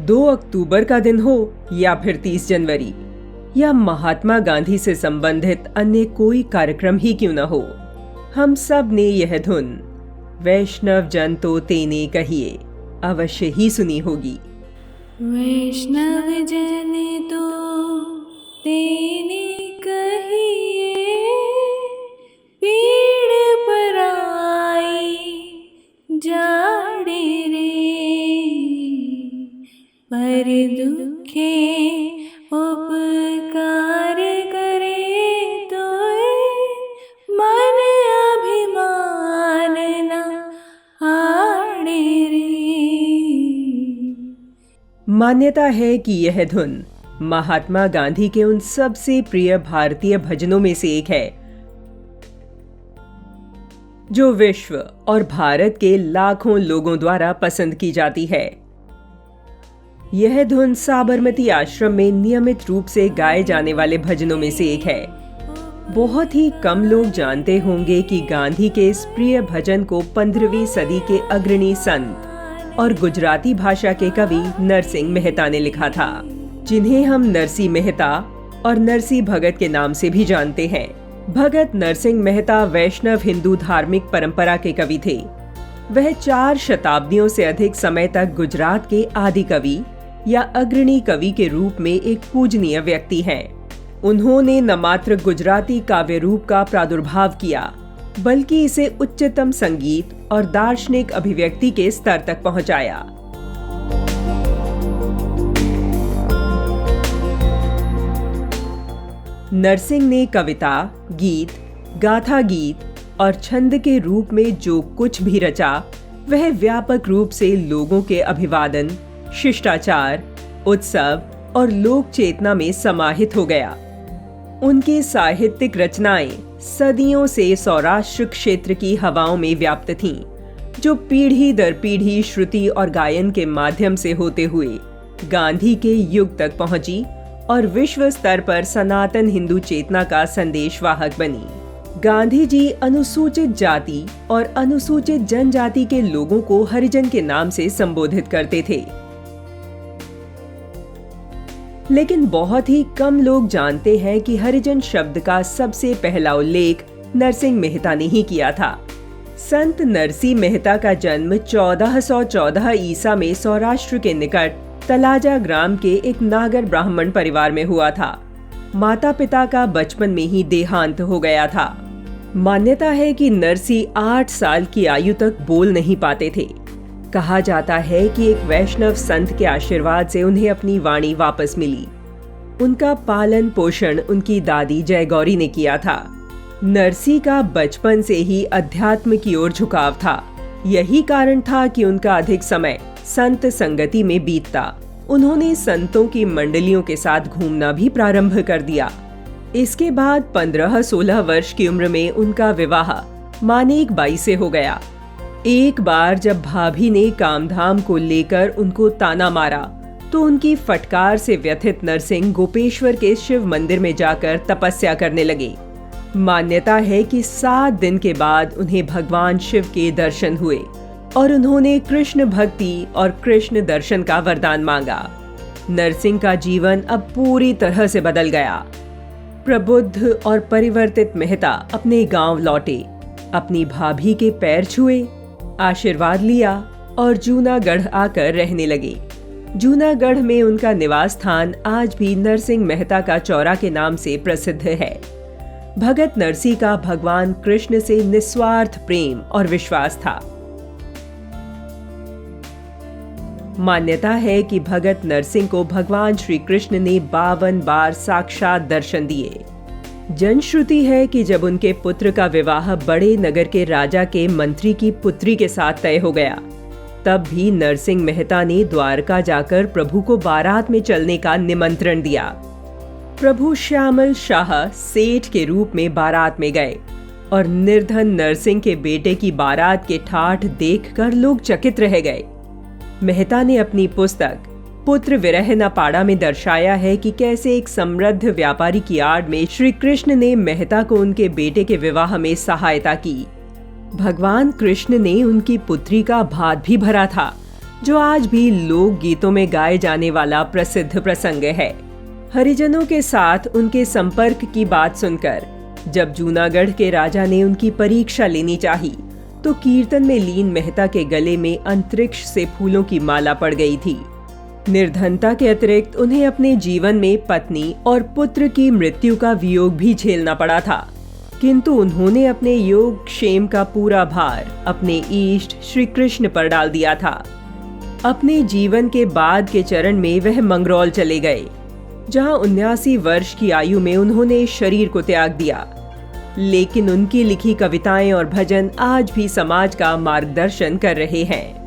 2 अक्टूबर का दिन हो या फिर 30 जनवरी या महात्मा गांधी से संबंधित अन्य कोई कार्यक्रम ही क्यों न हो, हम सब ने यह धुन वैष्णव जन तो तेने कहिए अवश्य ही सुनी होगी। वैष्णव जन तो तेने कहिए, पीड़ पराई जाड़े रे, पर दुखे उपकार करे तोय, मन अभिमान न हारे रे। मान्यता है कि यह धुन महात्मा गांधी के उन सबसे प्रिय भारतीय भजनों में से एक है जो विश्व और भारत के लाखों लोगों द्वारा पसंद की जाती है। यह धुन साबरमती आश्रम में नियमित रूप से गाए जाने वाले भजनों में से एक है। बहुत ही कम लोग जानते होंगे कि गांधी के इस प्रिय भजन को 15वीं सदी के अग्रणी संत और गुजराती भाषा के कवि नरसिंह मेहता ने लिखा था, जिन्हें हम नरसी मेहता और नरसी भगत के नाम से भी जानते हैं। भगत नरसिंह मेहता वैष्णव हिंदू धार्मिक परंपरा के कवि थे। वह 4 शताब्दियों से अधिक समय तक गुजरात के आदि कवि या अग्रणी कवि के रूप में एक पूजनीय व्यक्ति हैं। उन्होंने न मात्र गुजराती काव्य रूप का प्रादुर्भाव किया, बल्कि इसे उच्चतम संगीत और दार्शनिक अभिव्यक्ति के स्तर तक पहुंचाया। नरसिंह ने कविता, गीत, गाथा गीत और छंद के रूप में जो कुछ भी रचा, वह व्यापक रूप से लोगों के अभिवादन, शिष्टाचार, उत्सव और लोक चेतना में समाहित हो गया। उनकी साहित्यिक रचनाएं सदियों से सौराष्ट्र क्षेत्र की हवाओं में व्याप्त थीं, जो पीढ़ी दर पीढ़ी श्रुति और गायन के माध्यम से होते हुए गांधी के युग तक पहुंची और विश्व स्तर पर सनातन हिंदू चेतना का संदेशवाहक बनी। गांधी जी अनुसूचित जाति और अनुसूचित जनजाति के लोगों को हरिजन के नाम से संबोधित करते थे, लेकिन बहुत ही कम लोग जानते हैं कि हरिजन शब्द का सबसे पहला उल्लेख नरसिंह मेहता ने ही किया था। संत नरसी मेहता का जन्म 1414 ईसा में सौराष्ट्र के निकट तलाजा ग्राम के एक नागर ब्राह्मण परिवार में हुआ था। माता पिता का बचपन में ही देहांत हो गया था। मान्यता है कि नरसी 8 साल की आयु तक बोल नहीं पाते थे। कहा जाता है कि एक वैष्णव संत के आशीर्वाद से उन्हें अपनी वाणी वापस मिली। उनका पालन पोषण उनकी दादी जयगौरी ने किया था। नरसी का बचपन से ही अध्यात्म की ओर झुकाव था। यही कारण था कि उनका अधिक समय संत संगति में बीतता। उन्होंने संतों की मंडलियों के साथ घूमना भी प्रारंभ कर दिया। इसके बाद 15-16 वर्ष की उम्र में उनका विवाह मानेक बाई से हो गया। एक बार जब भाभी ने कामधाम को लेकर उनको ताना मारा, तो उनकी फटकार से व्यथित नरसिंह गोपेश्वर के शिव मंदिर में जाकर तपस्या करने लगे। मान्यता है कि 7 दिन के बाद उन्हें भगवान शिव के दर्शन हुए और उन्होंने कृष्ण भक्ति और कृष्ण दर्शन का वरदान मांगा। नरसिंह का जीवन अब पूरी तरह से बदल गया। प्रबुद्ध और परिवर्तित मेहता अपने गांव लौटे, अपनी भाभी के पैर छुए, आशीर्वाद लिया और जूनागढ़ आकर रहने लगे। जूनागढ़ में उनका निवास स्थान आज भी नरसिंह मेहता का चौरा के नाम से प्रसिद्ध है। भगत नरसी का भगवान कृष्ण से निस्वार्थ प्रेम और विश्वास था। मान्यता है कि भगत नरसिंह को भगवान श्री कृष्ण ने 52 बार साक्षात दर्शन दिए। जनश्रुति है कि जब उनके पुत्र का विवाह बड़े नगर के राजा के मंत्री की पुत्री के साथ तय हो गया, तब भी नरसिंह मेहता ने द्वारका जाकर प्रभु को बारात में चलने का निमंत्रण दिया। प्रभु श्यामल शाह सेठ के रूप में बारात में गए और निर्धन नरसिंह के बेटे की बारात के ठाठ देखकर लोग चकित रह गए। मेहता ने अपनी पुस्तक पुत्र विरह न पाड़ा में दर्शाया है कि कैसे एक समृद्ध व्यापारी की आड़ में श्री कृष्ण ने मेहता को उनके बेटे के विवाह में सहायता की। भगवान कृष्ण ने उनकी पुत्री का भात भी भरा था, जो आज भी लोक गीतों में गाए जाने वाला प्रसिद्ध प्रसंग है। हरिजनों के साथ उनके संपर्क की बात सुनकर जब जूनागढ़ के राजा ने उनकी परीक्षा लेनी चाही, तो कीर्तन में लीन मेहता के गले में अंतरिक्ष से फूलों की माला पड़ गई थी। निर्धनता के अतिरिक्त उन्हें अपने जीवन में पत्नी और पुत्र की मृत्यु का वियोग भी झेलना पड़ा था, किंतु उन्होंने अपने योग क्षेम का पूरा भार अपने इष्ट श्री कृष्ण पर डाल दिया था। अपने जीवन के बाद के चरण में वह मंगरौल चले गए, जहां 79 वर्ष की आयु में उन्होंने शरीर को त्याग दिया। लेकिन उनकी लिखी कविताएं और भजन आज भी समाज का मार्गदर्शन कर रहे हैं।